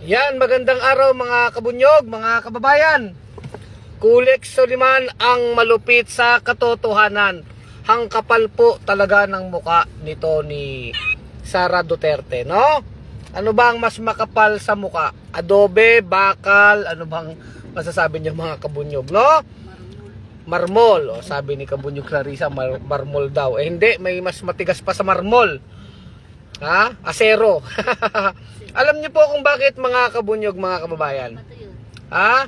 Yan, magandang araw mga kabunyog, mga kababayan. Kulik Soliman ang malupit sa katotohanan. Hang kapal po talaga ng muka nito ni Sara Duterte, no? Ano bang mas makapal sa muka? Adobe, bakal, ano bang masasabi niyo mga kabunyog, no? Marmol, o sabi ni Kabunyog Clarissa, marmol daw. Eh hindi, may mas matigas pa sa marmol. Ha? Asero. Alam niyo po kung bakit mga kabunyog, mga kababayan? Ha?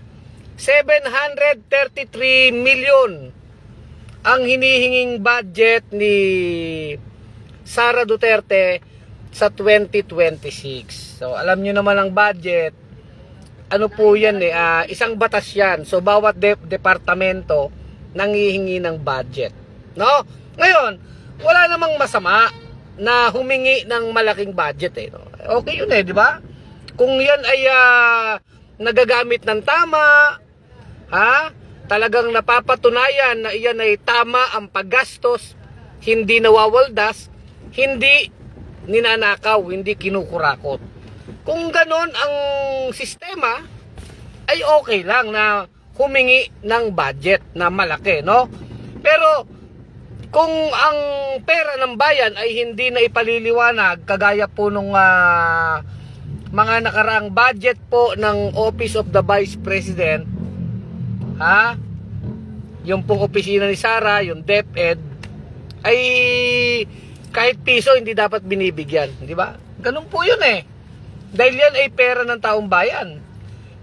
733 million ang hinihinging budget ni Sara Duterte sa 2026. So, alam niyo naman ang budget. Ano po yan eh? Isang batas yan. So, bawat departamento nanghihingi ng budget. No? Ngayon, wala namang masama na humingi ng malaking budget eh. No? Okay yun eh, di ba? Kung yan ay nagagamit ng tama, ha? Talagang napapatunayan na iyan ay tama ang paggastos, hindi nawawaldas, hindi ninanakaw, hindi kinukurakot. Kung ganon ang sistema, ay okay lang na humingi ng budget na malaki, no? Pero kung ang pera ng bayan ay hindi na ipaliliwanag, kagaya po nung mga nakaraang budget po ng Office of the Vice President, ha? Yung pong opisina ni Sara, yung DepEd, ay kahit piso hindi dapat binibigyan, di ba? Ganun po yun eh. Dahil yan ay pera ng taong bayan.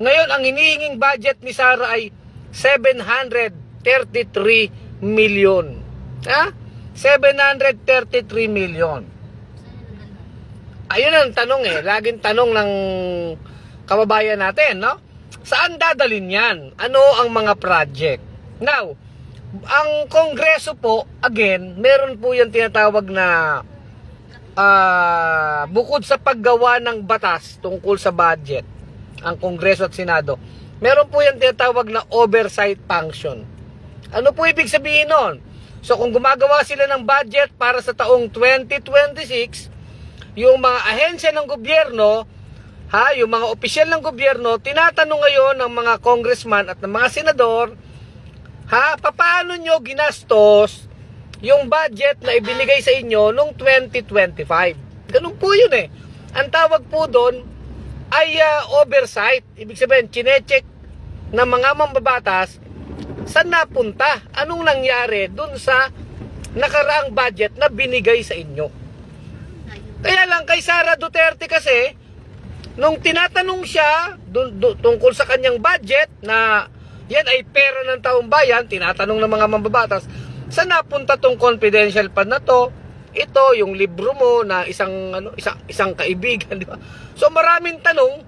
Ngayon, ang hinihinging budget ni Sara ay 733 million. Ha? 733 million. Ayun ang tanong eh. Laging tanong ng kababayan natin, no? Saan dadalhin yan? Ano ang mga project? Now, ang Kongreso po, again, meron po yung tinatawag na bukod sa paggawa ng batas tungkol sa budget, ang Kongreso at Senado, meron po yung tinatawag na oversight function. Ano po ibig sabihin nun? So kung gumagawa sila ng budget para sa taong 2026, yung mga ahensya ng gobyerno, ha, yung mga opisyal ng gobyerno, tinatanong ngayon ng mga congressman at ng mga senador, ha, paano nyo ginastos yung budget na ibinigay sa inyo noong 2025? Ganun po yun eh. Ang tawag po doon ay oversight. Ibig sabihin, chinecheck ng mga mambabatas saan napunta? Anong nangyari dun sa nakaraang budget na binigay sa inyo? Kaya lang kay Sara Duterte kasi, nung tinatanong siya tungkol sa kanyang budget na yan ay pera ng taong bayan, tinatanong ng mga mambabatas, saan napunta tong confidential fund na to? Ito, yung libro mo na isang kaibigan, di ba? So maraming tanong,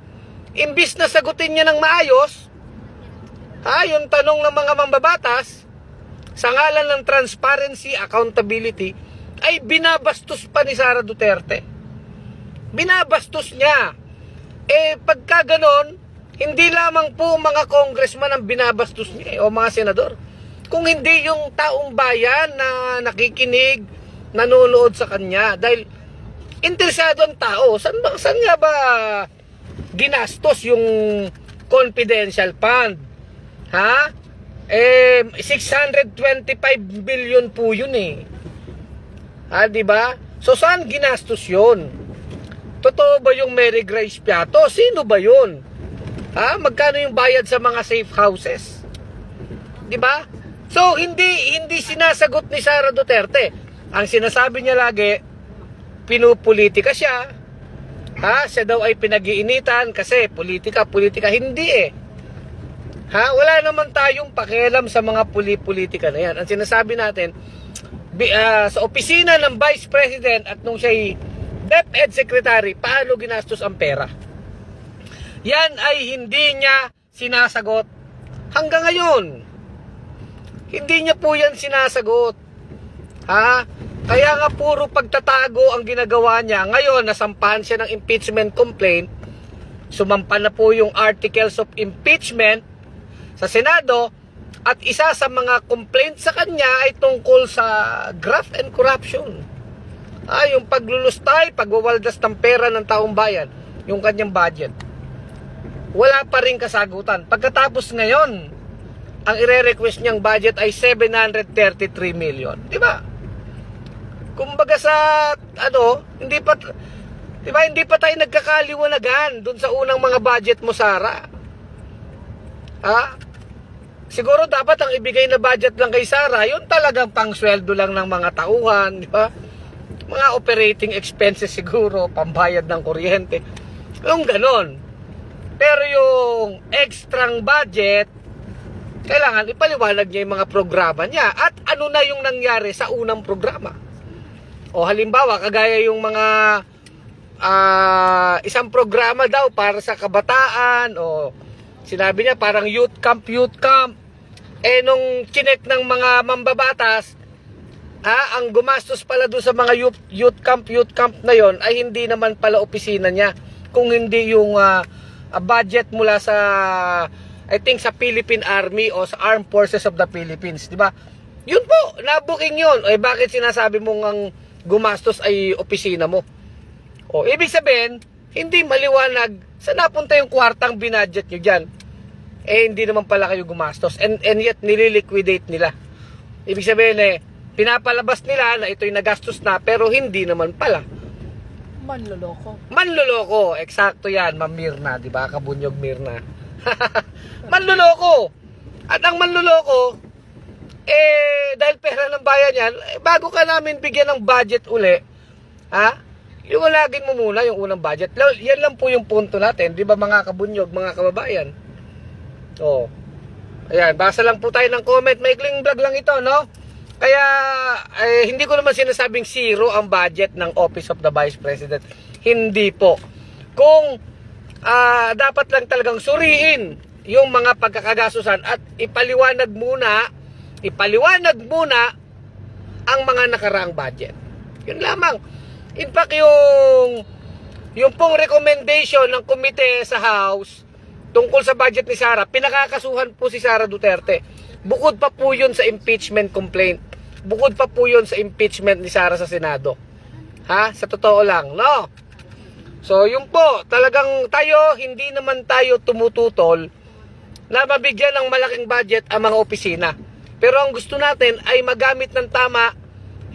imbis na sagutin niya ng maayos, yung tanong ng mga mambabatas sa ngalan ng transparency, accountability, ay binabastos pa ni Sara Duterte. Binabastos niya. Eh pagka ganon, hindi lamang po mga congressman ang binabastos niya o mga senador. Kung hindi yung taong bayan na nakikinig, nanonood sa kanya. Dahil interesado ang tao. Saan nga ba ginastos yung confidential fund? Ha? 625 billion po yun eh. Ha, di ba? So saan ginastos yun? Totoo ba yung Mary Grace Piato? Sino ba yun? Ha? Magkano yung bayad sa mga safe houses? Di ba? So hindi sinasagot ni Sara Duterte. Ang sinasabi niya lagi, pinupolitika siya. Ha? Siya daw ay pinag-iinitan kasi politika. Hindi eh. Ha? Wala naman tayong pakialam sa mga politika na yan. Ang sinasabi natin, sa opisina ng Vice President at nung siya'y DepEd Secretary, paano ginastos ang pera? Yan ay hindi niya sinasagot hanggang ngayon. Hindi niya po yan sinasagot. Ha? Kaya nga puro pagtatago ang ginagawa niya. Ngayon, nasampahan siya ng impeachment complaint. Sumampa na po yung articles of impeachment sa Senado, at isa sa mga complaint sa kanya ay tungkol sa graft and corruption. Yung paglulustay, pagwawaldas ng pera ng taong bayan, yung kanyang budget. wala pa rin kasagutan. Pagkatapos ngayon, ang ire-request niyang budget ay 733 million. Di ba? Kumbaga sa, hindi pa tayo nagkakaliwanagan dun sa unang mga budget mo, Sara. Siguro dapat ang ibigay na budget lang kay Sara, yun talagang pangsweldo lang ng mga tauhan, di ba? Mga operating expenses siguro, pambayad ng kuryente. Yung ganon. Pero yung extrang budget, kailangan ipaliwanag niya yung mga programa niya. At ano na yung nangyari sa unang programa. O halimbawa, kagaya yung mga isang programa daw para sa kabataan, o sinabi niya parang youth camp. Nung chinek ng mga mambabatas, ang gumastos pala doon sa mga youth camp na yon ay hindi naman pala opisina niya. Kung hindi yung budget mula sa, I think sa Philippine Army o sa Armed Forces of the Philippines, di ba? Yun po, nabuking yun. Eh bakit sinasabi mong ang gumastos ay opisina mo? O ibig sabihin, hindi maliwanag sa napunta yung kwartang binadget nyo dyan. Eh hindi naman pala kayo gumastos. And yet nililiquidate nila. Ibig sabihin pinapalabas nila na ito'y nagastos na pero hindi naman pala. Manloloko, eksakto yan, Ma'am Mirna, di ba? Kabunyog Mirna. Manloloko. At ang manloloko, dahil pera ng bayan yan, bago ka namin bigyan ng budget uli, iwalagin mo muna yung unang budget. Yan lang po yung punto natin, di ba mga kabunyog, mga kababayan? Ayan, basa lang po tayo ng comment. Maikling vlog lang ito, no? Kaya, hindi ko naman sinasabing zero ang budget ng Office of the Vice President. Hindi po. Kung dapat lang talagang suriin yung mga pagkakagasusan at ipaliwanag muna ang mga nakaraang budget. Yun lamang. In fact, yung pong recommendation ng komite sa House tungkol sa budget ni Sara, pinakakasuhan po si Sara Duterte. Bukod pa po yun sa impeachment complaint. Bukod pa po yun sa impeachment ni Sara sa Senado. Sa totoo lang, no? So, yun po, talagang tayo, hindi naman tayo tumututol na mabigyan ng malaking budget ang mga opisina. Pero ang gusto natin ay magamit ng tama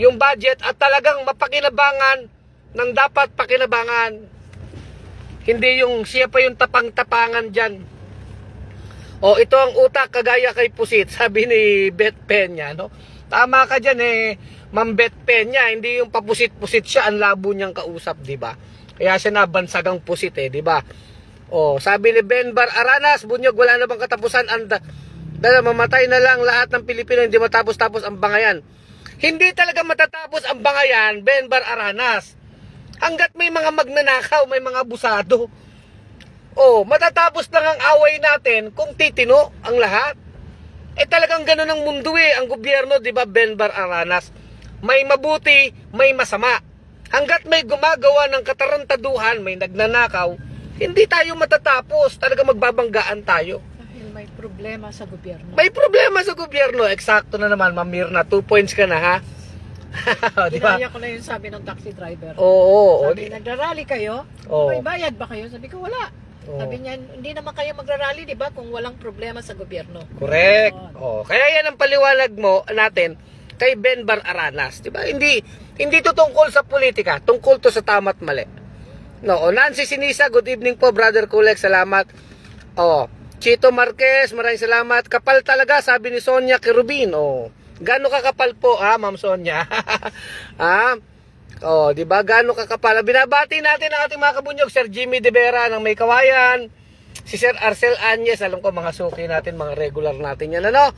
yung budget at talagang mapakinabangan ng dapat pakinabangan. Hindi yung siya pa yung tapang-tapangan dyan. Ito ang utak kagaya kay Pusit, sabi ni Beth Peña, no? Tama ka dyan Ma'am Beth Peña, hindi yung papusit-pusit siya, ang labo niyang kausap, di ba? Kaya siya nabansagang pusit di ba? Sabi ni Benbar Aranas, bunyog, wala na bang katapusan? Mamatay na lang lahat ng Pilipino, hindi matapos-tapos ang bangayan. Hindi talaga matatapos ang bangayan, Benbar Aranas. Hanggat may mga magnanakaw, may mga abusado. Matatapos lang ang away natin kung titino ang lahat. Talagang ganun ang mundo ang gobyerno, di ba, Benbar Aranas? May mabuti, may masama. Hanggat may gumagawa ng katarantaduhan, may nagnanakaw, hindi tayo matatapos. Talaga magbabanggaan tayo. Dahil may problema sa gobyerno. May problema sa gobyerno. Eksakto na naman, Ma'am Mirna. 2 points ka na, ha? Diba? Kinaya ko na yung sabi ng taxi driver. Sabi, nagrarally kayo? May bayad ba kayo? Sabi ko, wala. Sabi niya, hindi naman kayo magrarally, di ba, kung walang problema sa gobyerno. Correct. Kaya yan ang paliwanag mo natin kay Benbar Aranas, di ba? Hindi to tungkol sa politika, tungkol to sa tama't mali. Nancy Sinisa, good evening po, Brother Kulek, salamat. Chito Marquez, maraming salamat. Kapal talaga, sabi ni Sonia Kerubin. Gaano kakapal po, Ma'am Sonia? Di ba? Gaano kakapal? Binabati natin ang ating mga kabunyog, Sir Jimmy De Vera ng May Kawayan, si Sir Arcel Anyes, alam ko mga suki natin, mga regular natin yan, ano?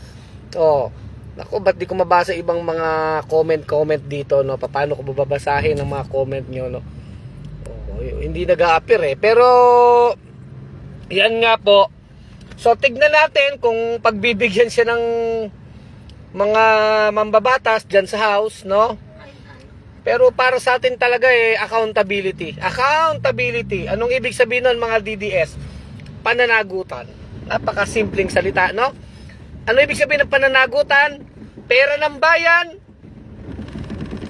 Naku, ba't di ko mabasa ibang mga comment dito, no? Paano ko babasahin ang mga comment nyo, no? Hindi nag-a-appear pero yan nga po. So, tignan natin kung pagbibigyan siya ng mga mambabatas dyan sa House, no? Pero para sa atin talaga accountability. Accountability. Anong ibig sabihin nun, mga DDS? Pananagutan. Napakasimpleng salita, no? Ano ibig sabihin ng pananagutan? Pera ng bayan,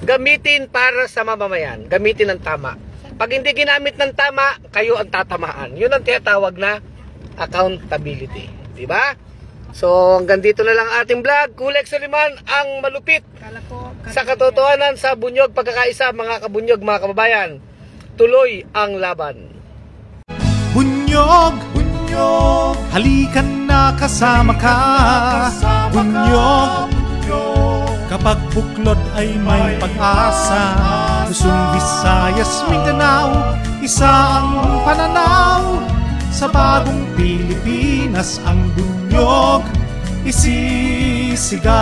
gamitin para sa mamamayan. Gamitin ng tama. Pag hindi ginamit ng tama, kayo ang tatamaan. Yun ang tinatawag na accountability. Diba? So, hanggang dito na lang ating vlog. Kulek Soliman, ang malupit sa katotohanan sa bunyog pagkakaisa, mga kabunyog, mga kababayan. Tuloy ang laban. Bunyog, bunyog, halikan na kasama ka. Bunyog, kapag buklod ay may pag-asa. Luzon, Visayas, Mindanao, isa ang pananaw. Sa bagong Pilipinas ang bunyog isisigaw.